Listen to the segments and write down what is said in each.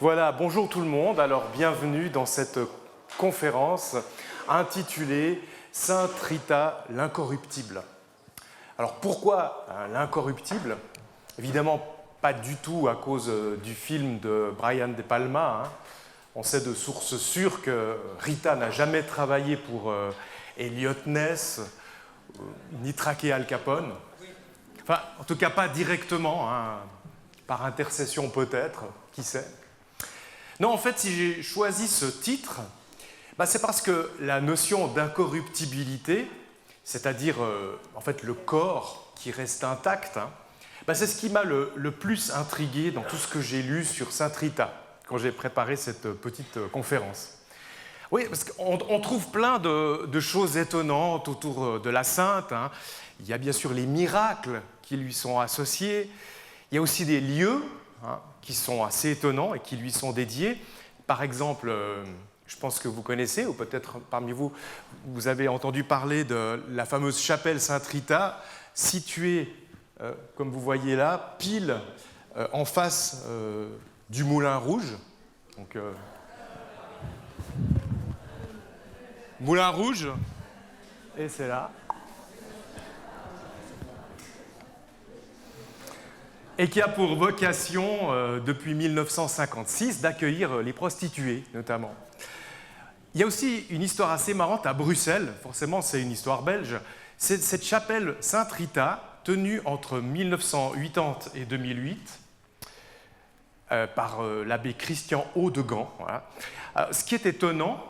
Voilà, bonjour tout le monde. Alors, bienvenue dans cette conférence intitulée « Sainte Rita, l'incorruptible ». Alors, pourquoi l'incorruptible? Évidemment, pas du tout à cause du film de Brian De Palma. On sait de sources sûres que Rita n'a jamais travaillé pour Elliot Ness, ni traqué Al Capone. Enfin, en tout cas, pas directement, par intercession peut-être, qui sait. Non, en fait, si j'ai choisi ce titre, c'est parce que la notion d'incorruptibilité, c'est-à-dire en fait le corps qui reste intact, c'est ce qui m'a le plus intrigué dans tout ce que j'ai lu sur Sainte Rita, quand j'ai préparé cette petite conférence. Oui, parce qu'on trouve plein de choses étonnantes autour de la sainte. Il y a bien sûr les miracles qui lui sont associés. Il y a aussi des lieux qui sont assez étonnants et qui lui sont dédiés. Par exemple, je pense que vous connaissez, ou peut-être parmi vous, vous avez entendu parler de la fameuse chapelle Sainte Rita, située, comme vous voyez là, pile en face du Moulin Rouge. Donc, Moulin Rouge, et c'est là. Et qui a pour vocation, depuis 1956, d'accueillir les prostituées, notamment. Il y a aussi une histoire assez marrante à Bruxelles, forcément c'est une histoire belge, c'est cette chapelle Sainte Rita, tenue entre 1980 et 2008, par l'abbé Christian Audegan. Voilà. Ce qui est étonnant,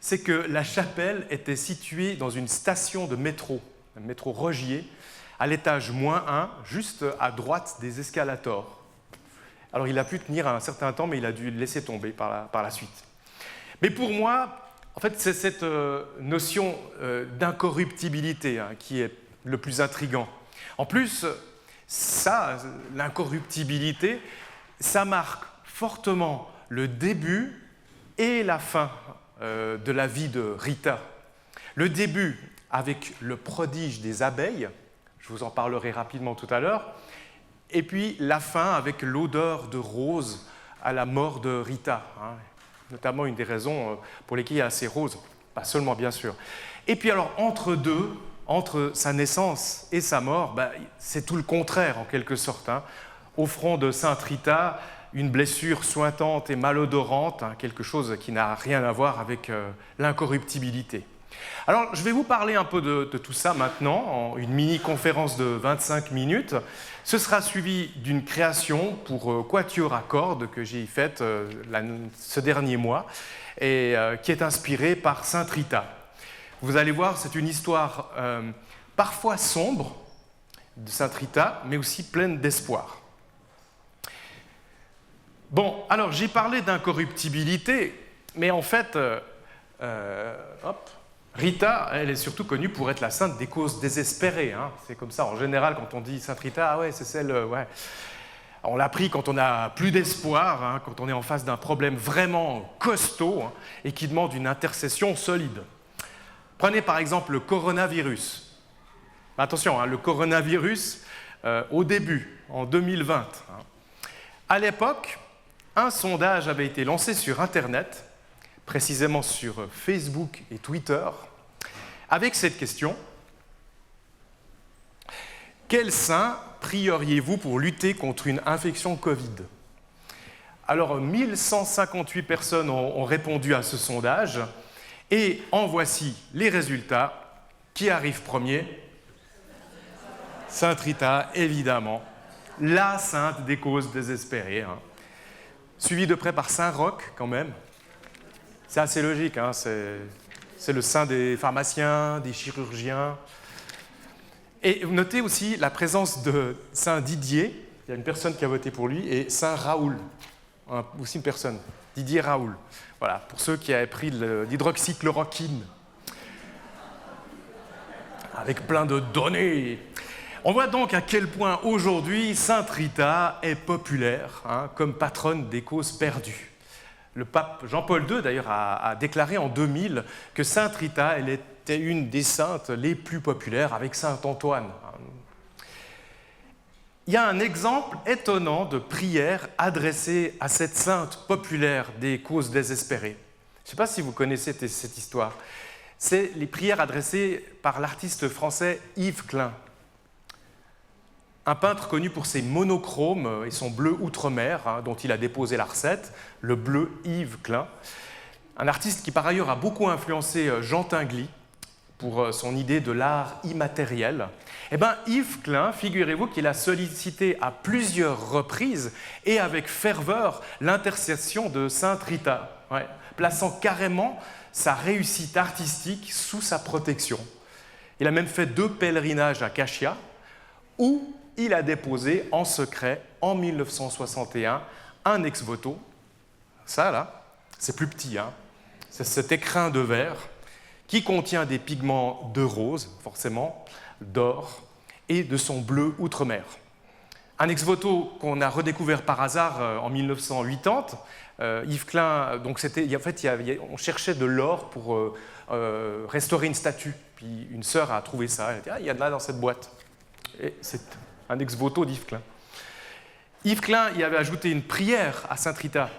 c'est que la chapelle était située dans une station de métro, le métro Rogier, à l'étage -1, juste à droite des escalators. Alors il a pu tenir un certain temps, mais il a dû le laisser tomber par la suite. Mais pour moi, en fait, c'est cette notion d'incorruptibilité qui est le plus intriguant. En plus, ça, l'incorruptibilité, ça marque fortement le début et la fin de la vie de Rita. Le début avec le prodige des abeilles, je vous en parlerai rapidement tout à l'heure, et puis la fin avec l'odeur de rose à la mort de Rita, notamment une des raisons pour lesquelles il y a ces roses, pas seulement bien sûr. Et puis alors entre sa naissance et sa mort, c'est tout le contraire en quelque sorte. Au front de Sainte Rita, une blessure sointante et malodorante, quelque chose qui n'a rien à voir avec l'incorruptibilité. Alors, je vais vous parler un peu de tout ça maintenant, en une mini-conférence de 25 minutes. Ce sera suivi d'une création pour quatuor à cordes que j'ai faite ce dernier mois et qui est inspirée par Sainte Rita. Vous allez voir, c'est une histoire parfois sombre de Sainte Rita, mais aussi pleine d'espoir. Bon, alors j'ai parlé d'incorruptibilité, mais en fait, Rita, elle est surtout connue pour être la sainte des causes désespérées. C'est comme ça, en général, quand on dit Sainte Rita, c'est celle... On l'a pris quand on n'a plus d'espoir, quand on est en face d'un problème vraiment costaud et qui demande une intercession solide. Prenez par exemple le coronavirus. Attention, le coronavirus, au début, en 2020. À l'époque, un sondage avait été lancé sur Internet, précisément sur Facebook et Twitter, avec cette question: quel saint prieriez-vous pour lutter contre une infection Covid? Alors, 1158 personnes ont répondu à ce sondage, et en voici les résultats. Qui arrive premier? Sainte Rita, évidemment, la sainte des causes désespérées, suivie de près par Saint Roch, quand même. C'est assez logique, c'est le saint des pharmaciens, des chirurgiens. Et notez aussi la présence de Saint Didier, il y a une personne qui a voté pour lui, et Saint Raoul, aussi une personne, Didier Raoul. Voilà, pour ceux qui avaient pris de l'hydroxychloroquine, avec plein de données. On voit donc à quel point aujourd'hui Sainte Rita est populaire comme patronne des causes perdues. Le pape Jean-Paul II, d'ailleurs, a déclaré en 2000 que Sainte Rita, elle était une des saintes les plus populaires avec Saint Antoine. il y a un exemple étonnant de prière adressée à cette sainte populaire des causes désespérées. Je ne sais pas si vous connaissez cette histoire. C'est les prières adressées par l'artiste français Yves Klein, un peintre connu pour ses monochromes et son bleu outre-mer, dont il a déposé la recette, le bleu Yves Klein. Un artiste qui par ailleurs a beaucoup influencé Jean Tinguely pour son idée de l'art immatériel. Eh bien, Yves Klein, figurez-vous qu'il a sollicité à plusieurs reprises et avec ferveur l'intercession de Sainte Rita, plaçant carrément sa réussite artistique sous sa protection. Il a même fait 2 pèlerinages à Cashia, où il a déposé en secret, en 1961, un ex-voto. Ça, là, c'est plus petit, c'est cet écrin de verre qui contient des pigments de rose, forcément, d'or, et de son bleu outre-mer. Un ex-voto qu'on a redécouvert par hasard en 1980. Yves Klein, donc on cherchait de l'or pour restaurer une statue. Puis une sœur a trouvé ça. Elle a dit « Ah, il y a de là dans cette boîte ». Et c'est un ex-voto d'Yves Klein. Yves Klein y avait ajouté une prière à Sainte Rita.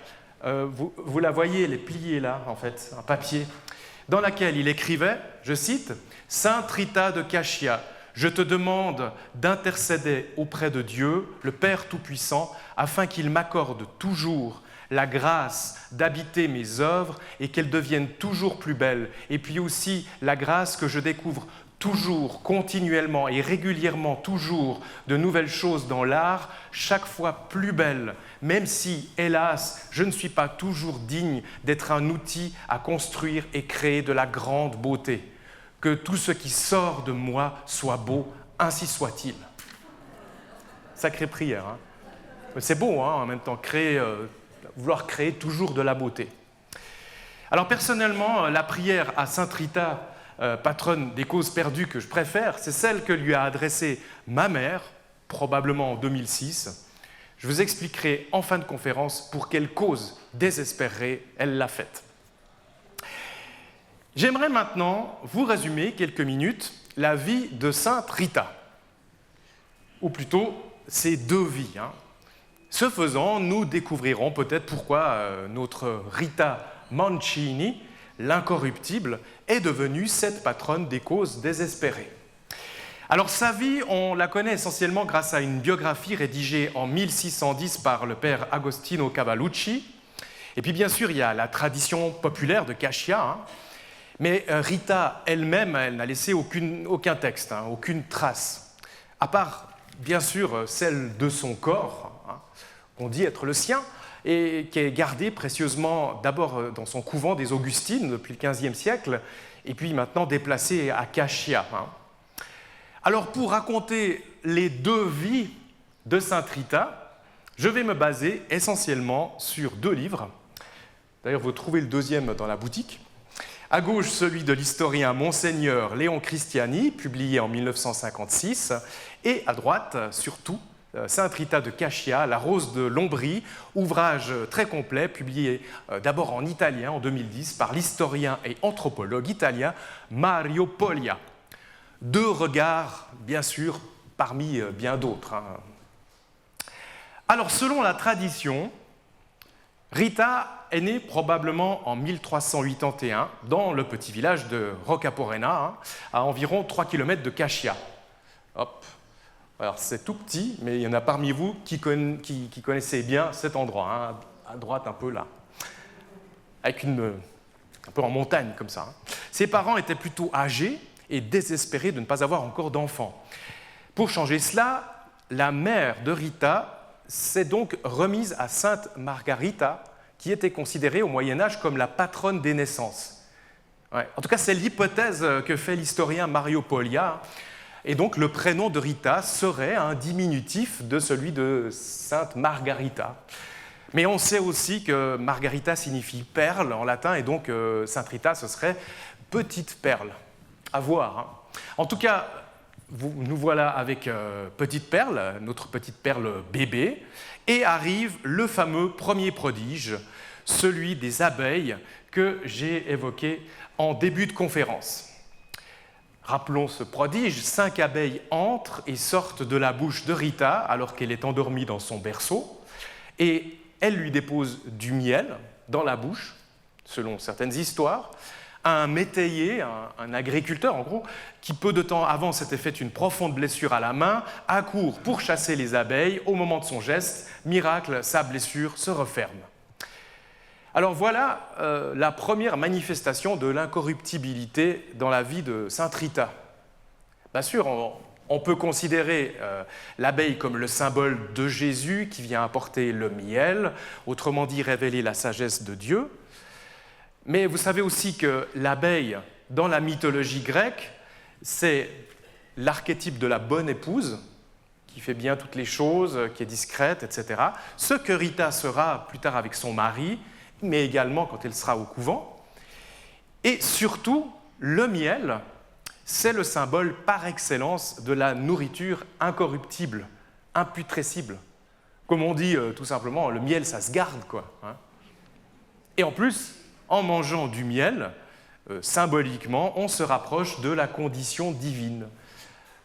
Vous la voyez, elle est pliée là, en fait, un papier, dans laquelle il écrivait, je cite, « Sainte Rita de Cashia, je te demande d'intercéder auprès de Dieu, le Père Tout-Puissant, afin qu'il m'accorde toujours la grâce d'habiter mes œuvres et qu'elles deviennent toujours plus belles, et puis aussi la grâce que je découvre toujours, continuellement et régulièrement, toujours de nouvelles choses dans l'art, chaque fois plus belles, même si, hélas, je ne suis pas toujours digne d'être un outil à construire et créer de la grande beauté. Que tout ce qui sort de moi soit beau, ainsi soit-il. » Sacrée prière, C'est beau, en même temps, vouloir créer toujours de la beauté. Alors personnellement, la prière à Sainte Rita, patronne des causes perdues que je préfère, c'est celle que lui a adressée ma mère, probablement en 2006. Je vous expliquerai en fin de conférence pour quelle cause désespérée elle l'a faite. J'aimerais maintenant vous résumer quelques minutes la vie de Sainte Rita, ou plutôt ses 2 vies. Ce faisant, nous découvrirons peut-être pourquoi notre Rita Mancini, l'incorruptible, est devenue cette patronne des causes désespérées. Alors sa vie, on la connaît essentiellement grâce à une biographie rédigée en 1610 par le père Agostino Cavallucci. Et puis bien sûr, il y a la tradition populaire de Cashia, mais Rita elle-même, elle n'a laissé aucun texte, aucune trace, à part bien sûr celle de son corps, qu'on dit être le sien, et qui est gardée précieusement d'abord dans son couvent des Augustines depuis le XVe siècle, et puis maintenant déplacée à Cashia. Alors pour raconter les 2 vies de Sainte Rita, je vais me baser essentiellement sur 2 livres. D'ailleurs, vous trouvez le 2e dans la boutique. À gauche, celui de l'historien Monseigneur Léon Christiani, publié en 1956, et à droite, surtout, Sainte Rita de Cashia, La Rose de Lombrie, ouvrage très complet, publié d'abord en italien en 2010 par l'historien et anthropologue italien Mario Poglia. 2 regards, bien sûr, parmi bien d'autres. Alors, selon la tradition, Rita est née probablement en 1381 dans le petit village de Roccaporena, à environ 3 km de Cashia. Hop. Alors c'est tout petit, mais il y en a parmi vous qui connaissez bien cet endroit, à droite un peu là, avec un peu en montagne comme ça. Ses parents étaient plutôt âgés et désespérés de ne pas avoir encore d'enfants. Pour changer cela, la mère de Rita s'est donc remise à Sainte Margarita, qui était considérée au Moyen-Âge comme la patronne des naissances. En tout cas, c'est l'hypothèse que fait l'historien Mario Poglia. Et donc, le prénom de Rita serait un diminutif de celui de Sainte Margarita. Mais on sait aussi que Margarita signifie perle en latin, et donc Sainte Rita, ce serait petite perle. À voir. En tout cas, nous voilà avec Petite Perle, notre petite perle bébé, et arrive le fameux premier prodige, celui des abeilles que j'ai évoqué en début de conférence. Rappelons ce prodige, 5 abeilles entrent et sortent de la bouche de Rita alors qu'elle est endormie dans son berceau, et elles lui déposent du miel dans la bouche, selon certaines histoires. Un métayer, un agriculteur en gros, qui peu de temps avant s'était fait une profonde blessure à la main, accourt pour chasser les abeilles. Au moment de son geste, miracle, sa blessure se referme. Alors voilà la première manifestation de l'incorruptibilité dans la vie de Sainte Rita. Bien sûr, on peut considérer l'abeille comme le symbole de Jésus qui vient apporter le miel, autrement dit révéler la sagesse de Dieu. Mais vous savez aussi que l'abeille, dans la mythologie grecque, c'est l'archétype de la bonne épouse, qui fait bien toutes les choses, qui est discrète, etc. Ce que Rita sera plus tard avec son mari, mais également quand elle sera au couvent. Et surtout, le miel, c'est le symbole par excellence de la nourriture incorruptible, imputrescible. Comme on dit tout simplement, le miel, ça se garde, quoi. Et en plus, en mangeant du miel, symboliquement, on se rapproche de la condition divine.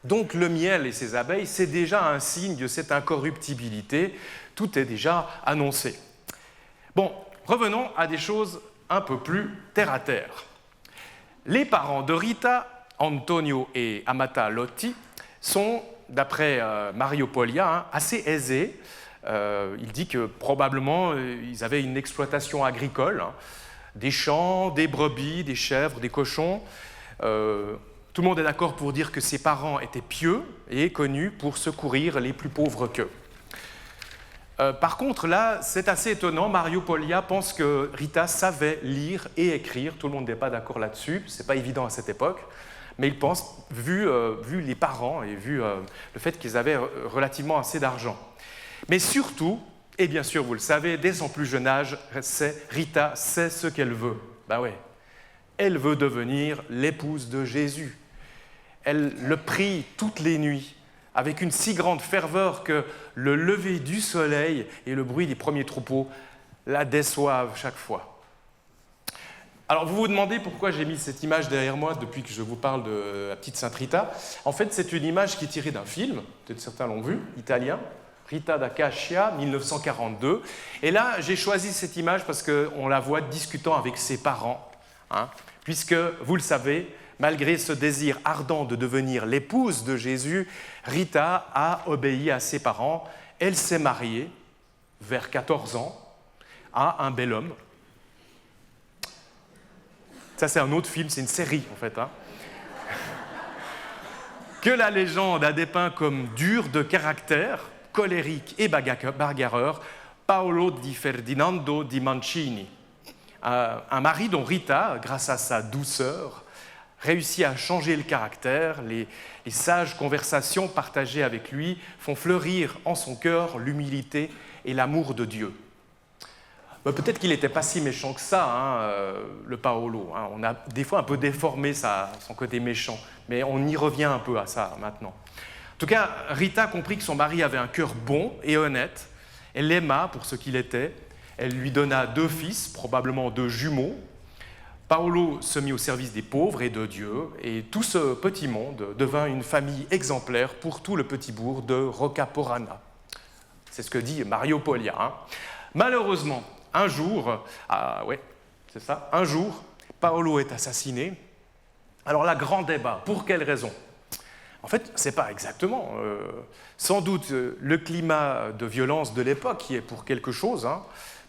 Donc le miel et ses abeilles, c'est déjà un signe de cette incorruptibilité. Tout est déjà annoncé. Bon, revenons à des choses un peu plus terre-à-terre. Les parents de Rita, Antonio et Amata Lotti, sont, d'après Mario Poglia, assez aisés. Il dit que probablement ils avaient une exploitation agricole, des champs, des brebis, des chèvres, des cochons. Tout le monde est d'accord pour dire que ses parents étaient pieux et connus pour secourir les plus pauvres qu'eux. Par contre, là, c'est assez étonnant. Mario Poglia pense que Rita savait lire et écrire. Tout le monde n'est pas d'accord là-dessus. Ce n'est pas évident à cette époque. Mais il pense, vu les parents et vu le fait qu'ils avaient relativement assez d'argent. Mais surtout, et bien sûr, vous le savez, dès son plus jeune âge, Rita sait ce qu'elle veut. Ben ouais, elle veut devenir l'épouse de Jésus. Elle le prie toutes les nuits, avec une si grande ferveur que le lever du soleil et le bruit des premiers troupeaux la déçoivent chaque fois. Alors vous vous demandez pourquoi j'ai mis cette image derrière moi depuis que je vous parle de la petite Sainte Rita. En fait, c'est une image qui est tirée d'un film, peut-être certains l'ont vu, italien, Rita da Cascia, 1942. Et là, j'ai choisi cette image parce qu'on la voit discutant avec ses parents, puisque, vous le savez, malgré ce désir ardent de devenir l'épouse de Jésus, Rita a obéi à ses parents. Elle s'est mariée, vers 14 ans, à un bel homme. Ça, c'est un autre film, c'est une série, en fait. Que la légende a dépeint comme dur de caractère, colérique et bagarreur, Paolo di Ferdinando di Mancini. Un mari dont Rita, grâce à sa douceur, réussit à changer le caractère. Les sages conversations partagées avec lui font fleurir en son cœur l'humilité et l'amour de Dieu. Peut-être qu'il n'était pas si méchant que ça, le Paolo. On a des fois un peu déformé son côté méchant, mais on y revient un peu à ça maintenant. En tout cas, Rita comprit que son mari avait un cœur bon et honnête. Elle l'aima pour ce qu'il était. Elle lui donna 2 fils, probablement 2 jumeaux. Paolo se mit au service des pauvres et de Dieu, et tout ce petit monde devint une famille exemplaire pour tout le petit bourg de Roccaporana. C'est ce que dit Mario Poglia. Malheureusement, un jour, Paolo est assassiné. Alors là, grand débat. Pour quelle raison ? En fait, ce n'est pas exactement. Sans doute, le climat de violence de l'époque y est pour quelque chose.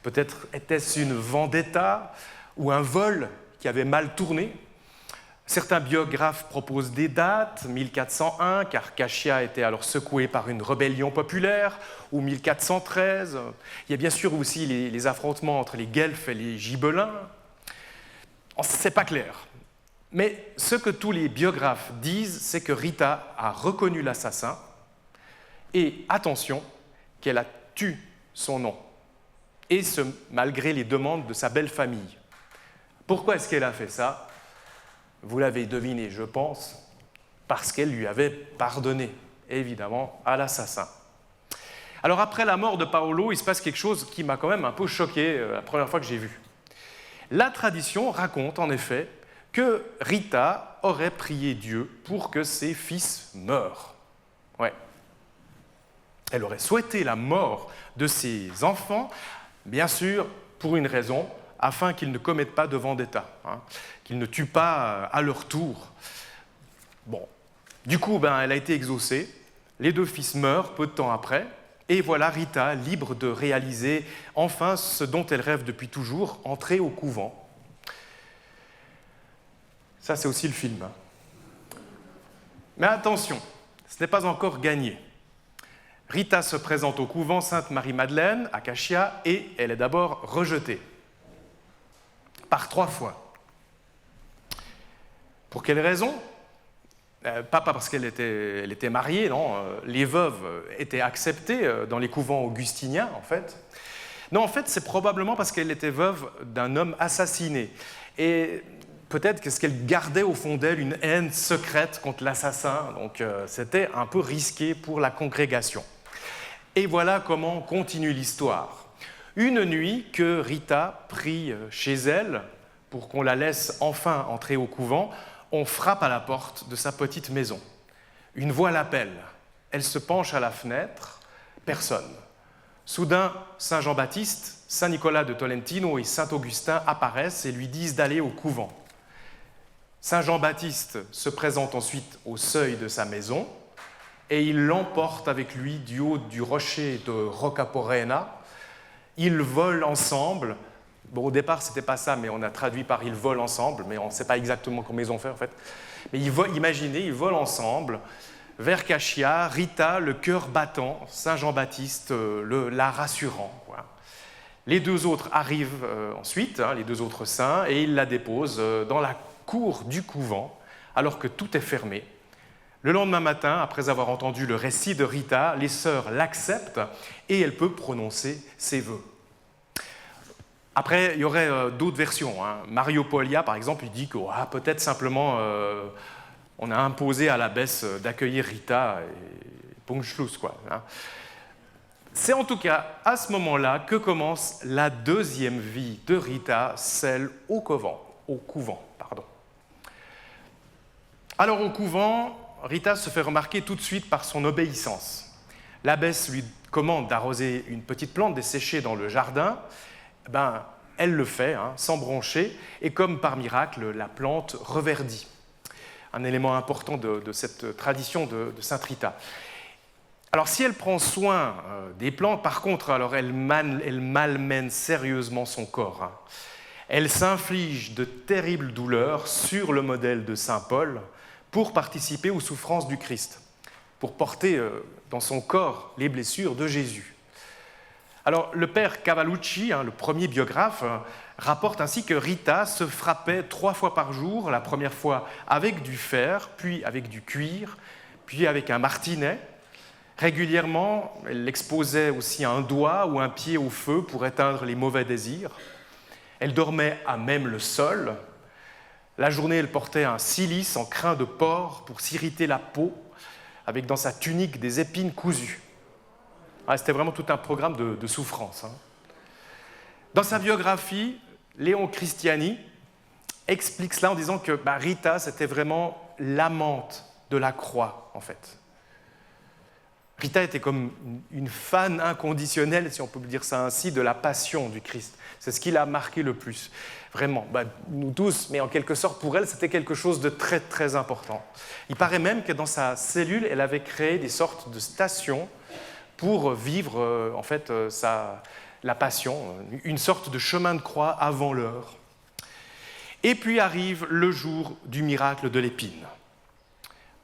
Peut-être était-ce une vendetta ou un vol qui avait mal tourné. Certains biographes proposent des dates, 1401, car Cascia était alors secoué par une rébellion populaire, ou 1413. Il y a bien sûr aussi les affrontements entre les Guelfes et les Gibelins. C'est pas clair. Mais ce que tous les biographes disent, c'est que Rita a reconnu l'assassin et, attention, qu'elle a tué son nom, et ce, malgré les demandes de sa belle famille. Pourquoi est-ce qu'elle a fait ça ? Vous l'avez deviné, je pense, parce qu'elle lui avait pardonné, évidemment, à l'assassin. Alors après la mort de Paolo, il se passe quelque chose qui m'a quand même un peu choqué la première fois que j'ai vu. La tradition raconte en effet que Rita aurait prié Dieu pour que ses fils meurent. Ouais. Elle aurait souhaité la mort de ses enfants, bien sûr, pour une raison, afin qu'ils ne commettent pas de vendetta, qu'ils ne tuent pas à leur tour. Bon. Du coup, elle a été exaucée, les 2 fils meurent peu de temps après, et voilà Rita libre de réaliser enfin ce dont elle rêve depuis toujours, entrer au couvent. Ça, c'est aussi le film. Mais attention, ce n'est pas encore gagné. Rita se présente au couvent Sainte-Marie-Madeleine, à Cachia, et elle est d'abord rejetée. Par 3 fois. Pour quelle raison ? Pas parce qu'elle était mariée, non. Les veuves étaient acceptées dans les couvents augustiniens, en fait. Non, en fait, c'est probablement parce qu'elle était veuve d'un homme assassiné. Et peut-être qu'elle gardait au fond d'elle une haine secrète contre l'assassin, donc c'était un peu risqué pour la congrégation. Et voilà comment continue l'histoire. Une nuit que Rita prie chez elle pour qu'on la laisse enfin entrer au couvent, on frappe à la porte de sa petite maison. Une voix l'appelle. Elle se penche à la fenêtre. Personne. Soudain, Saint Jean-Baptiste, Saint Nicolas de Tolentino et Saint Augustin apparaissent et lui disent d'aller au couvent. Saint Jean-Baptiste se présente ensuite au seuil de sa maison et il l'emporte avec lui du haut du rocher de Roccaporena. Ils volent ensemble. Bon, au départ, ce n'était pas ça, mais on a traduit par « ils volent ensemble », mais on ne sait pas exactement comment ils ont fait, en fait. Mais imaginez, ils volent ensemble vers Cachia, Rita, le cœur battant, Saint Jean-Baptiste, la rassurant. Voilà. Les 2 autres arrivent ensuite, les 2 autres saints, et ils la déposent dans la cour du couvent, alors que tout est fermé. Le lendemain matin, après avoir entendu le récit de Rita, les sœurs l'acceptent et elle peut prononcer ses vœux. Après, il y aurait d'autres versions. Mario Poglia, par exemple, il dit que peut-être simplement on a imposé à l'abbesse d'accueillir Rita et Punchschluss, quoi. C'est en tout cas à ce moment-là que commence la 2e vie de Rita, celle au couvent. Alors au couvent, Rita se fait remarquer tout de suite par son obéissance. L'abbesse lui commande d'arroser une petite plante desséchée dans le jardin. Elle le fait, sans broncher, et comme par miracle, la plante reverdit. Un élément important de cette tradition de Sainte Rita. Alors si elle prend soin des plantes, par contre, alors elle malmène sérieusement son corps. Elle s'inflige de terribles douleurs sur le modèle de Saint Paul pour participer aux souffrances du Christ, pour porter dans son corps les blessures de Jésus. Alors, le père Cavallucci, le premier biographe, rapporte ainsi que Rita se frappait 3 fois par jour, la première fois avec du fer, puis avec du cuir, puis avec un martinet. Régulièrement, elle exposait aussi un doigt ou un pied au feu pour éteindre les mauvais désirs. Elle dormait à même le sol. La journée, elle portait un cilice en crin de porc pour s'irriter la peau, avec dans sa tunique des épines cousues. C'était vraiment tout un programme de souffrance. Dans sa biographie, Léon Christiani explique cela en disant que Rita, c'était vraiment l'amante de la croix, en fait. Rita était comme une fan inconditionnelle, si on peut dire ça ainsi, de la passion du Christ. C'est ce qui l'a marqué le plus, vraiment. Nous tous, mais en quelque sorte, pour elle, c'était quelque chose de très, très important. Il paraît même que dans sa cellule, elle avait créé des sortes de stations pour vivre en fait la passion, une sorte de chemin de croix avant l'heure. Et puis arrive le jour du miracle de l'épine.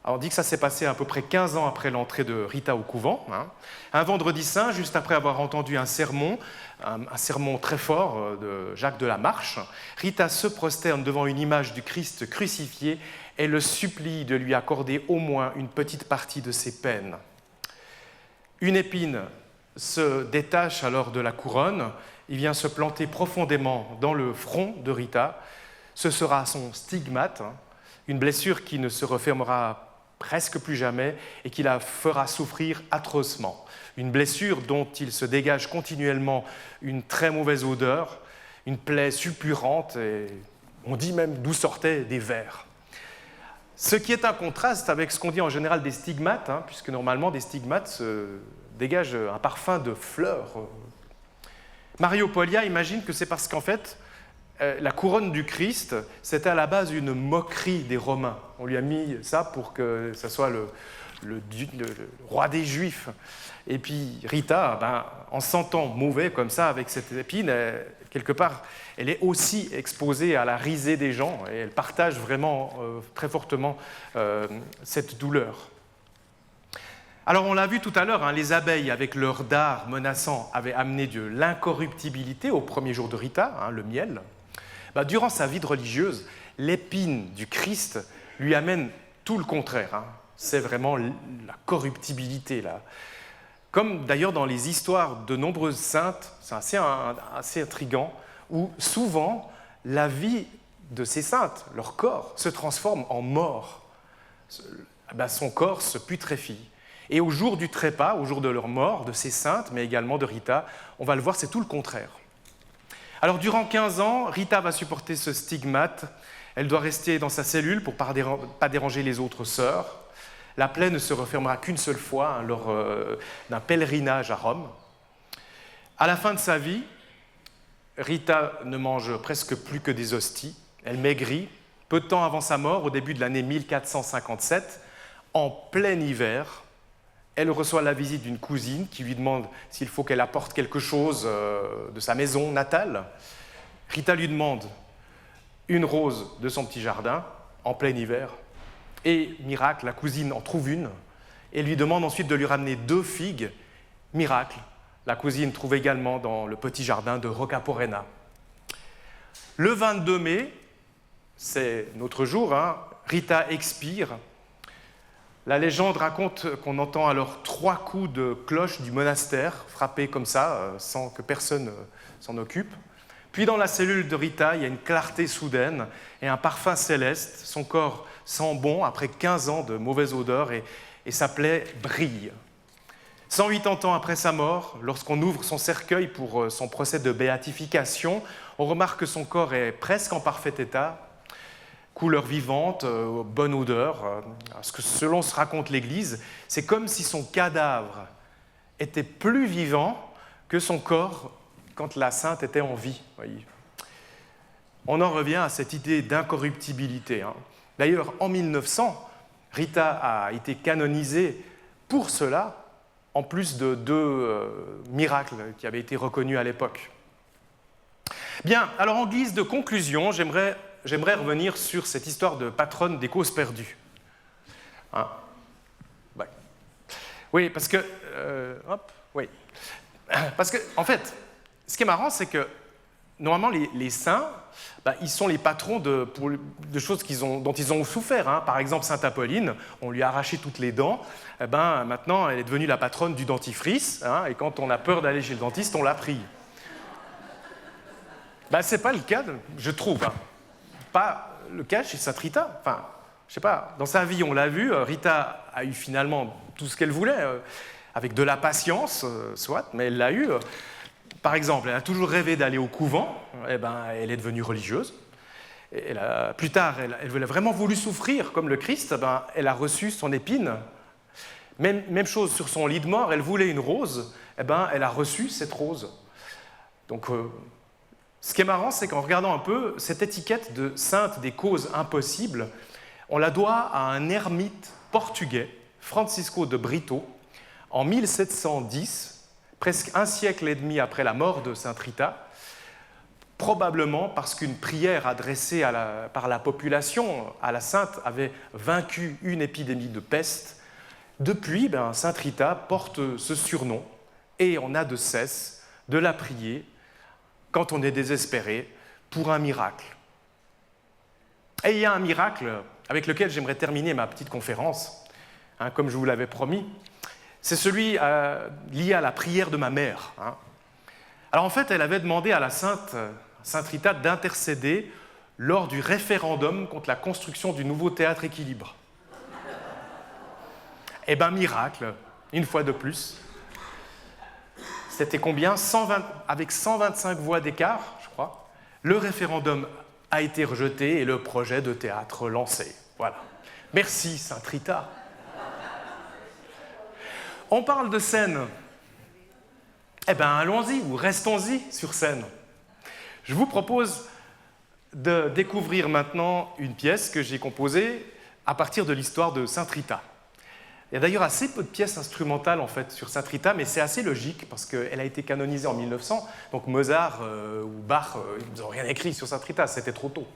Alors on dit que ça s'est passé à peu près 15 ans après l'entrée de Rita au couvent. Un vendredi saint, juste après avoir entendu un sermon très fort de Jacques de la Marche, Rita se prosterne devant une image du Christ crucifié et le supplie de lui accorder au moins une petite partie de ses peines. Une épine se détache alors de la couronne, il vient se planter profondément dans le front de Rita. Ce sera son stigmate, une blessure qui ne se refermera presque plus jamais et qui la fera souffrir atrocement. Une blessure dont il se dégage continuellement une très mauvaise odeur, une plaie suppurante et On dit même d'où sortaient des vers. Ce qui est un contraste avec ce qu'on dit en général des stigmates, puisque normalement des stigmates se dégagent un parfum de fleurs. Mario Poglia imagine que c'est parce qu'en fait, la couronne du Christ, c'était à la base une moquerie des Romains. On lui a mis ça pour que ça soit le roi des Juifs. Et puis Rita, en se sentant mauvais comme ça avec cette épine, quelque part, elle est aussi exposée à la risée des gens et elle partage vraiment très fortement cette douleur. Alors on l'a vu tout à l'heure, les abeilles avec leur dard menaçant avaient amené de l'incorruptibilité au premier jour de Rita, le miel. Durant sa vie de religieuse, l'épine du Christ lui amène tout le contraire. C'est vraiment la corruptibilité là. Comme d'ailleurs dans les histoires de nombreuses saintes, c'est assez intriguant, où souvent la vie de ces saintes, leur corps, se transforme en mort. Son corps se putréfie. Et au jour du trépas, au jour de leur mort, de ces saintes, mais également de Rita, on va le voir, c'est tout le contraire. Alors durant 15 ans, Rita va supporter ce stigmate. Elle doit rester dans sa cellule pour ne pas déranger les autres sœurs. La plaie ne se refermera qu'une seule fois lors d'un pèlerinage à Rome. À la fin de sa vie, Rita ne mange presque plus que des hosties. Elle maigrit. Peu de temps avant sa mort, au début de l'année 1457, en plein hiver, elle reçoit la visite d'une cousine qui lui demande s'il faut qu'elle apporte quelque chose de sa maison natale. Rita lui demande une rose de son petit jardin en plein hiver. Et miracle, la cousine en trouve une et lui demande ensuite de lui ramener 2 figues. Miracle, la cousine trouve également dans le petit jardin de Roccaporena. Le 22 mai, c'est notre jour, Rita expire. La légende raconte qu'on entend alors 3 coups de cloche du monastère frapper comme ça, sans que personne s'en occupe. Puis dans la cellule de Rita, il y a une clarté soudaine et un parfum céleste. Son corps sent bon après 15 ans de mauvaise odeur et sa plaie brille. 180 ans après sa mort, lorsqu'on ouvre son cercueil pour son procès de béatification, on remarque que son corps est presque en parfait état, couleur vivante, bonne odeur. Parce que selon se raconte l'Église, c'est comme si son cadavre était plus vivant que son corps quand la sainte était en vie. Voyez. On en revient à cette idée d'incorruptibilité. D'ailleurs, en 1900, Rita a été canonisée pour cela, en plus de 2 miracles qui avaient été reconnus à l'époque. Bien, alors en guise de conclusion, j'aimerais revenir sur cette histoire de patronne des causes perdues. Ouais. Oui, parce que... Parce que, en fait, ce qui est marrant, c'est que normalement, les saints, ils sont les patrons de choses dont ils ont souffert. Par exemple, Sainte Apolline, on lui a arraché toutes les dents. Maintenant, elle est devenue la patronne du dentifrice. Et quand on a peur d'aller chez le dentiste, on la prie. Ce n'est pas le cas, je trouve. Pas le cas chez Sainte Rita. Enfin, je sais pas, dans sa vie, on l'a vu, Rita a eu finalement tout ce qu'elle voulait, avec de la patience, soit, mais elle l'a eu. Par exemple, elle a toujours rêvé d'aller au couvent, elle est devenue religieuse. Plus tard, elle a vraiment voulu souffrir comme le Christ, elle a reçu son épine. Même chose sur son lit de mort, elle voulait une rose, elle a reçu cette rose. Donc, ce qui est marrant, c'est qu'en regardant un peu, cette étiquette de sainte des causes impossibles, on la doit à un ermite portugais, Francisco de Brito, en 1710, presque un siècle et demi après la mort de Sainte Rita, probablement parce qu'une prière adressée par la population à la sainte avait vaincu une épidémie de peste. Depuis, Sainte Rita porte ce surnom et on n'a de cesse de la prier quand on est désespéré pour un miracle. Et il y a un miracle avec lequel j'aimerais terminer ma petite conférence, comme je vous l'avais promis. C'est celui lié à la prière de ma mère. Alors en fait, elle avait demandé à la Sainte Rita d'intercéder lors du référendum contre la construction du nouveau théâtre Équilibre. Eh bien, miracle, une fois de plus. C'était combien ? Avec 125 voix d'écart, je crois. Le référendum a été rejeté et le projet de théâtre lancé. Voilà. Merci, Sainte Rita. On parle de scène. Eh bien, allons-y, ou restons-y sur scène. Je vous propose de découvrir maintenant une pièce que j'ai composée à partir de l'histoire de Sainte Rita. Il y a d'ailleurs assez peu de pièces instrumentales en fait sur Sainte Rita, mais c'est assez logique parce qu'elle a été canonisée en 1900, donc Mozart ou Bach, ils n'ont rien écrit sur Sainte Rita, c'était trop tôt.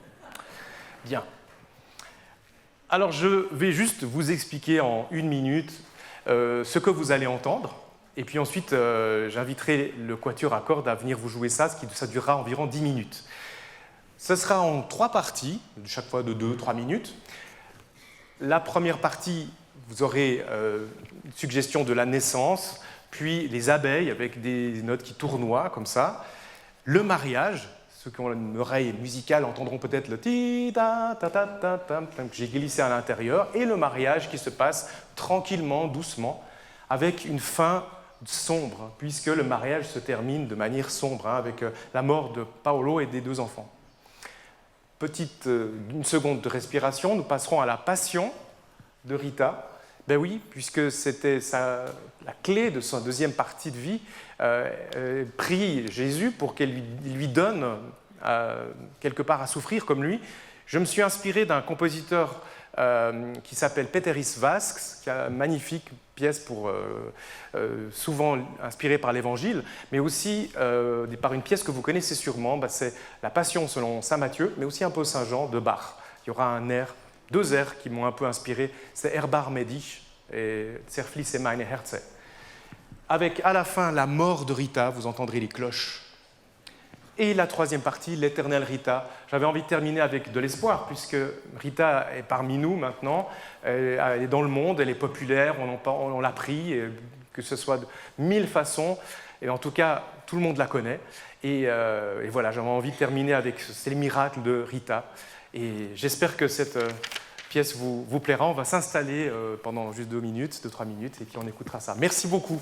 Bien. Alors je vais juste vous expliquer en 1 minute ce que vous allez entendre, et puis ensuite j'inviterai le quatuor à cordes à venir vous jouer ça, ça durera environ 10 minutes. Ce sera en 3 parties, chaque fois de 2-3 minutes. La première partie, vous aurez une suggestion de la naissance, puis les abeilles avec des notes qui tournoient comme ça, le mariage, ceux qui ont une oreille musicale entendront peut-être le ti-ta-ta-ta-ta-ta que j'ai glissé à l'intérieur, et le mariage qui se passe tranquillement, doucement, avec une fin sombre, puisque le mariage se termine de manière sombre, avec la mort de Paolo et des 2 enfants. Une seconde de respiration, nous passerons à la passion de Rita. Ben oui, puisque c'était la clé de sa deuxième partie de vie, prie Jésus pour qu'il lui donne quelque part à souffrir comme lui. Je me suis inspiré d'un compositeur qui s'appelle Péteris Vasks, qui a une magnifique pièce souvent inspirée par l'Évangile, mais aussi par une pièce que vous connaissez sûrement, c'est la Passion selon saint Matthieu, mais aussi un peu Saint Jean de Bach. Il y aura 2 airs qui m'ont un peu inspiré, c'est Erbarme dich et Zerfließe meine Herze. Avec à la fin la mort de Rita, vous entendrez les cloches. Et la 3e partie, l'éternelle Rita. J'avais envie de terminer avec de l'espoir, puisque Rita est parmi nous maintenant, elle est dans le monde, elle est populaire, on l'a pris, que ce soit de 1000 façons, et en tout cas, tout le monde la connaît. Et voilà, j'avais envie de terminer avec ces miracles de Rita. Et j'espère que cette pièce vous plaira. On va s'installer pendant juste 2 minutes, 2-3 minutes, et puis on écoutera ça. Merci beaucoup.